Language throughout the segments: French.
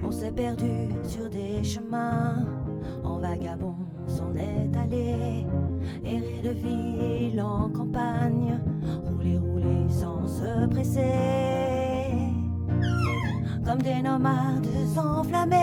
On s'est perdu sur des chemins, en vagabond s'en est allé, errer de ville en campagne, rouler sans se presser, comme des nomades enflammés,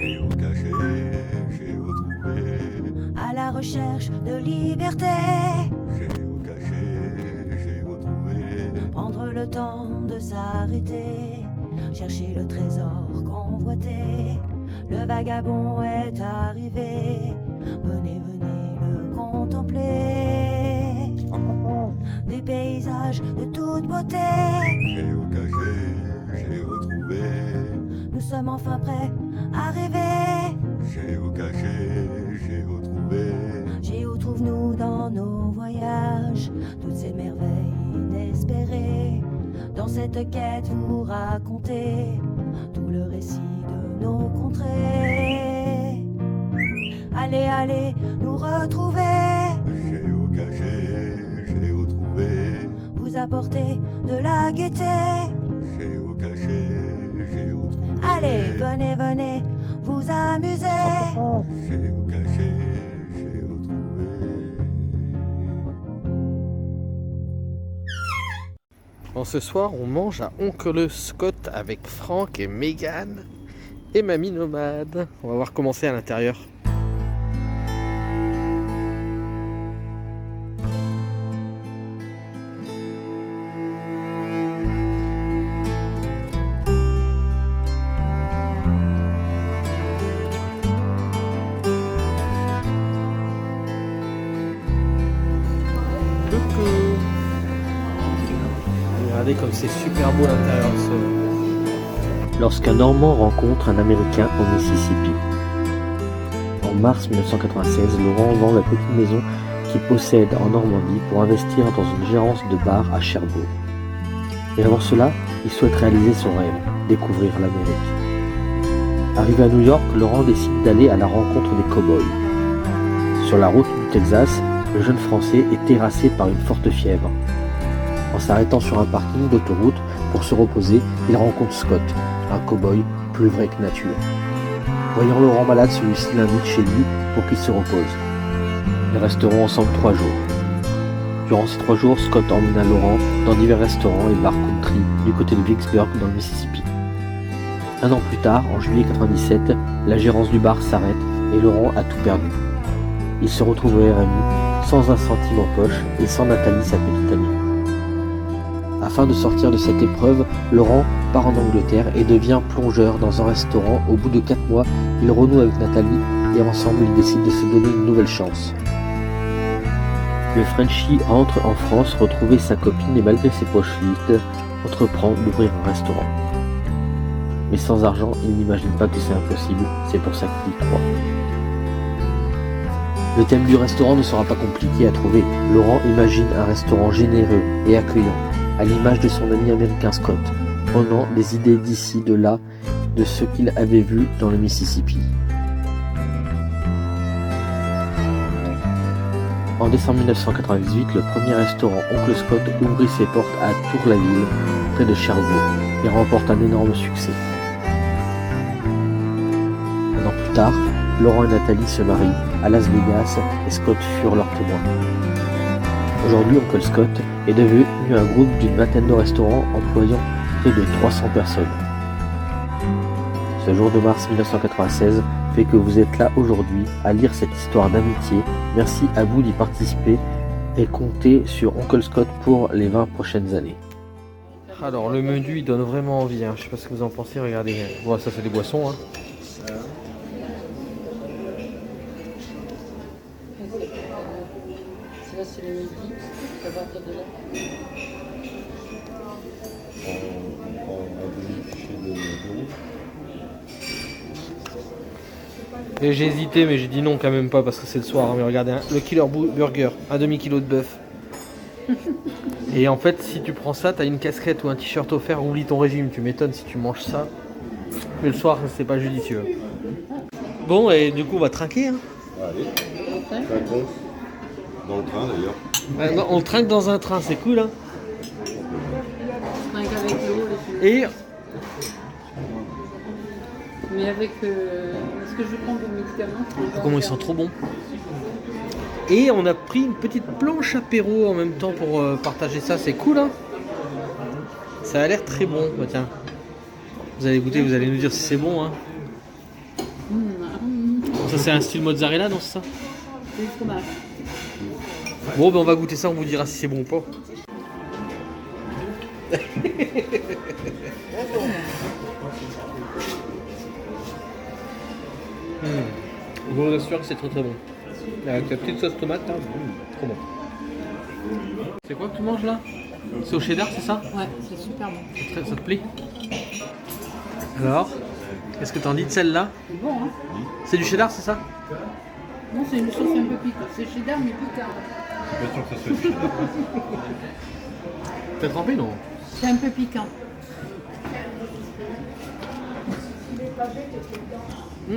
Géocaché, géotrouvé, à la recherche de liberté. géocaché, géotrouvé, Prendre le temps de s'arrêter, chercher le trésor convoité. Le vagabond est arrivé, venez le contempler. Des paysages de toute beauté, géocaché, géotrouvé, nous sommes enfin prêts à rêver. géocaché, géotrouvé, Géo trouve-nous dans nos voyages, toutes ces merveilles inespérées. Dans cette quête vous racontez tout le récit de nos contrées. Allez, nous retrouver, géocaché, géotrouvé, vous apporter de la gaieté. géocaché, géotrouvé, Allez, venez, vous amuser. géocaché, géotrouvé. Bon, ce soir, on mange à Oncle Scott avec Franck et Megan et Mamie Nomade. On va voir comment c'est à l'intérieur. Coucou. Regardez comme c'est super beau à l'intérieur de ce... Lorsqu'un Normand rencontre un Américain au Mississippi. En mars 1996, Laurent vend la petite maison qu'il possède en Normandie pour investir dans une gérance de bar à Cherbourg. Et avant cela, il souhaite réaliser son rêve, découvrir l'Amérique. Arrivé à New York, Laurent décide d'aller à la rencontre des cow-boys. Sur la route du Texas, le jeune Français est terrassé par une forte fièvre. En s'arrêtant sur un parking d'autoroute pour se reposer, il rencontre Scott, un cow-boy plus vrai que nature. Voyant Laurent malade, celui-ci l'invite chez lui pour qu'il se repose. Ils resteront ensemble 3 jours. Durant ces 3 jours, Scott emmena Laurent dans divers restaurants et bars country du côté de Vicksburg dans le Mississippi. 1 an plus tard, en juillet 1997, la gérance du bar s'arrête et Laurent a tout perdu. Il se retrouve au RMI, sans un centime en poche et sans Nathalie, sa petite amie. Afin de sortir de cette épreuve, Laurent part en Angleterre et devient plongeur dans un restaurant. Au bout de 4 mois, il renoue avec Nathalie et ensemble ils décident de se donner une nouvelle chance. Le Frenchie rentre en France retrouver sa copine et malgré ses poches vides, entreprend d'ouvrir un restaurant. Mais sans argent, il n'imagine pas que c'est impossible, c'est pour ça qu'il y croit. Le thème du restaurant ne sera pas compliqué à trouver. Laurent imagine un restaurant généreux et accueillant, à l'image de son ami américain Scott, prenant des idées d'ici, de là, de ce qu'il avait vu dans le Mississippi. En décembre 1998, le premier restaurant Oncle Scott ouvrit ses portes à Tour-la-Ville, près de Cherbourg, et remporte un énorme succès. 1 an plus tard, Laurent et Nathalie se marient à Las Vegas et Scott furent leurs témoins. Aujourd'hui, Oncle Scott est devenu un groupe d'une vingtaine de restaurants employant près de 300 personnes. Ce jour de mars 1996 fait que vous êtes là aujourd'hui à lire cette histoire d'amitié. Merci à vous d'y participer et comptez sur Oncle Scott pour les 20 prochaines années. Alors le menu il donne vraiment envie, hein. Je sais pas ce que vous en pensez, regardez. Bon, ça c'est des boissons. Hein. Là, c'est les midi, à partir de là. On prend un demi-fichier de rouge. Et j'ai hésité mais j'ai dit non quand même pas parce que c'est le soir. Hein. Mais regardez, hein, le Killer Burger, un demi-kilo de bœuf. Et en fait si tu prends ça, t'as une casquette ou un t-shirt offert, oublie ton régime, tu m'étonnes si tu manges ça. Mais le soir c'est pas judicieux. Bon et du coup on va trinquer. Hein. Allez, trinquons. Dans le train d'ailleurs. Ouais, non, on trinque dans un train, c'est cool hein. Avec l'eau, Et Mais avec. Est-ce que je prends vos médicaments? Comment ils sont trop bons. Et on a pris une petite planche apéro en même temps pour partager ça, c'est cool hein. Ça a l'air très bon, bah, tiens. Vous allez goûter, vous allez nous dire si c'est bon hein. Ça c'est un style mozzarella, non c'est ça? C'est du fromage. Bon ben on va goûter ça, on vous dira si c'est bon ou pas. Je vous assure que c'est très très bon. Avec la petite sauce tomate, hein, trop bon. C'est quoi que tu manges là? C'est au cheddar, c'est ça? Ouais, c'est super bon. Ça te plaît? Alors, qu'est-ce que t'en dis de celle-là? C'est bon, hein? C'est du cheddar, c'est ça? Non, c'est une sauce un peu piquante. C'est cheddar, mais piquant. Bien sûr que ça se fait. T'as trempé, non? C'est un peu piquant. C'est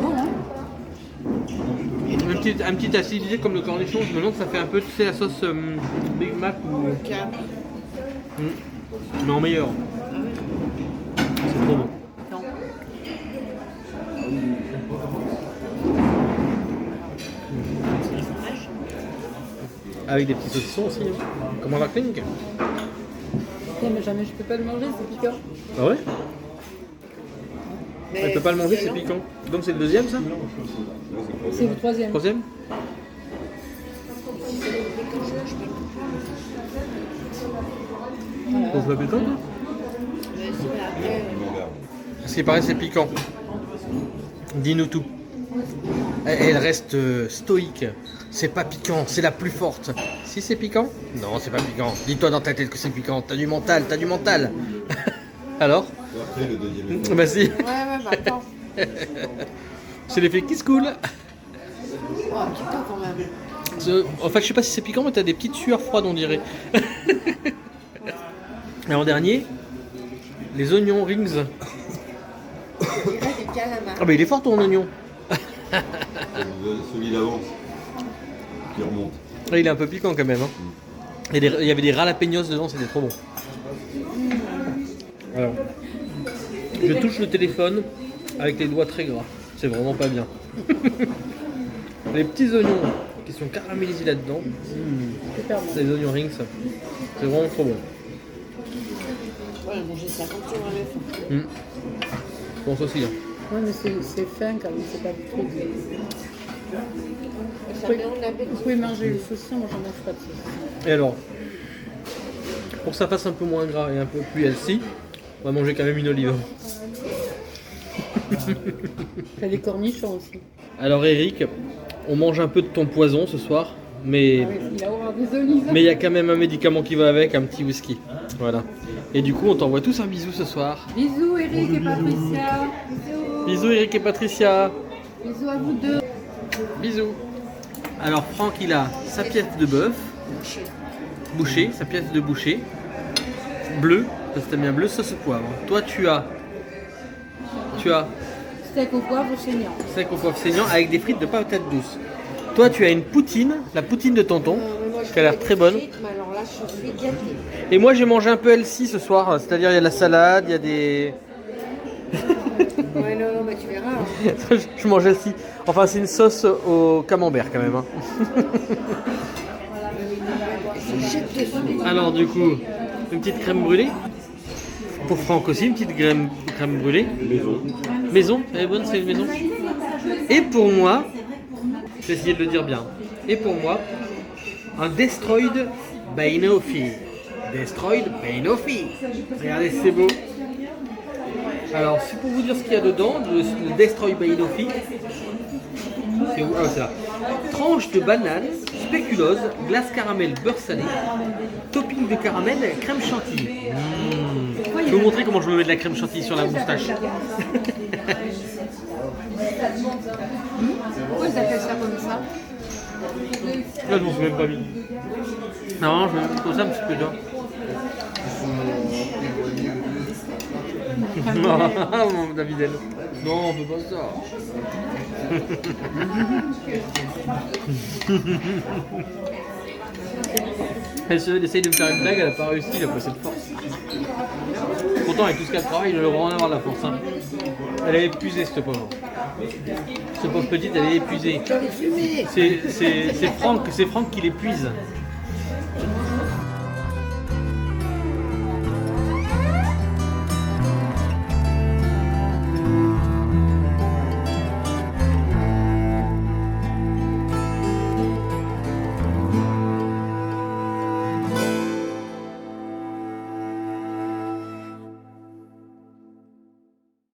bon, hein? Un petit acidité comme le cornichon, je me demande, ça fait un peu, tu sais, la sauce Big Mac ou... Mais en meilleur. C'est trop bon. Non. Avec des petits saucissons aussi, hein. Comme un racling. Putain, mais jamais je peux pas le manger, c'est piquant. Ah ouais? Elle peut pas le manger, c'est piquant. Donc c'est le deuxième ça? C'est le troisième. Troisième? On se piquant toi? Parce qu'il paraît c'est piquant. Dis-nous tout. Elle reste stoïque. C'est pas piquant, c'est la plus forte. Si c'est piquant? Non, c'est pas piquant. Dis-toi dans ta tête que c'est piquant. T'as du mental, t'as du mental. Alors? Après, le deuxième. Bah si. Ouais, bah attends. C'est l'effet qui se coule. Oh, piquant quand même. En fait, je sais pas si c'est piquant, mais t'as des petites sueurs froides, on dirait. Et en dernier, les oignons rings. Et là, des calamars. Ah bah il est fort ton oignon. Celui d'avance. Qui remonte. Là, il est un peu piquant quand même. Hein. Il y avait des jalapeños dedans, c'était trop bon. Alors, je touche le téléphone avec les doigts très gras. C'est vraiment pas bien. Les petits oignons qui sont caramélisés là-dedans. Super bon. Les oignons rings, c'est vraiment trop bon. Ouais, manger 50 sur un œuf. Je pense aussi. Hein. Ouais, mais c'est fin quand même, c'est pas du truc. Ça met en appétit. Vous pouvez manger le saucisson, moi j'en mange pas de saucisson. Et alors, pour que ça fasse un peu moins gras et un peu plus healthy, on va manger quand même une olive. T'as des cornichons aussi. Alors Eric, on mange un peu de ton poison ce soir, mais Ah oui, il a horreur des olives. il y a quand même un médicament qui va avec, un petit whisky. Voilà. Et du coup, on t'envoie tous un bisou ce soir. Bisous Eric et Patricia. Bisous Eric et Patricia. Bisous à vous deux. Bisous. Alors Franck, il a sa pièce de bœuf. Bouché, sa pièce de boucher. Bleu, parce que t'aimes bien bleu, sauce poivre. Toi, tu as Steak au poivre saignant. steak au poivre saignant avec des frites de patates douces. Toi, tu as une poutine, la poutine de tonton, qui a l'air très bonne. Mais alors là, je suis gâtée. Et moi, j'ai mangé un peu healthy ce soir, c'est-à-dire il y a de la salade, il y a des... Ouais, non, mais tu verras. Hein. Je mange healthy. Enfin, c'est une sauce au camembert quand même. Hein. Je jette dessus. Alors du coup, une petite crème brûlée. Pour Franck aussi, une petite crème brûlée. Maison. Maison, elle est bonne, c'est une maison. Et pour moi, je vais essayer de le dire bien. Et pour moi, un Destroyed Bainofi. Destroyed Bainofi. Regardez, c'est beau. Alors, c'est pour vous dire ce qu'il y a dedans, le Destroyed Bainofi. C'est où? Ah, c'est là. Tranche de banane, spéculose, glace caramel, beurre salé, topping de caramel, crème chantilly. Je vais vous montrer comment je me mets de la crème chantilly sur la moustache. Pourquoi ils appellent ça comme ça? Là, je m'en suis même pas mis. Non, je vais mettre ça un petit peu dedans. Non, mon Davidel. Non, on peut pas ça. Elle essaye de me faire une blague, elle a pas réussi, elle a passé de force. content avec tout ce qu'elle travaille, il devrait en avoir de la force. Hein. Elle est épuisée, cette pauvre. Cette pauvre petite, elle est épuisée. C'est Franck qui l'épuise.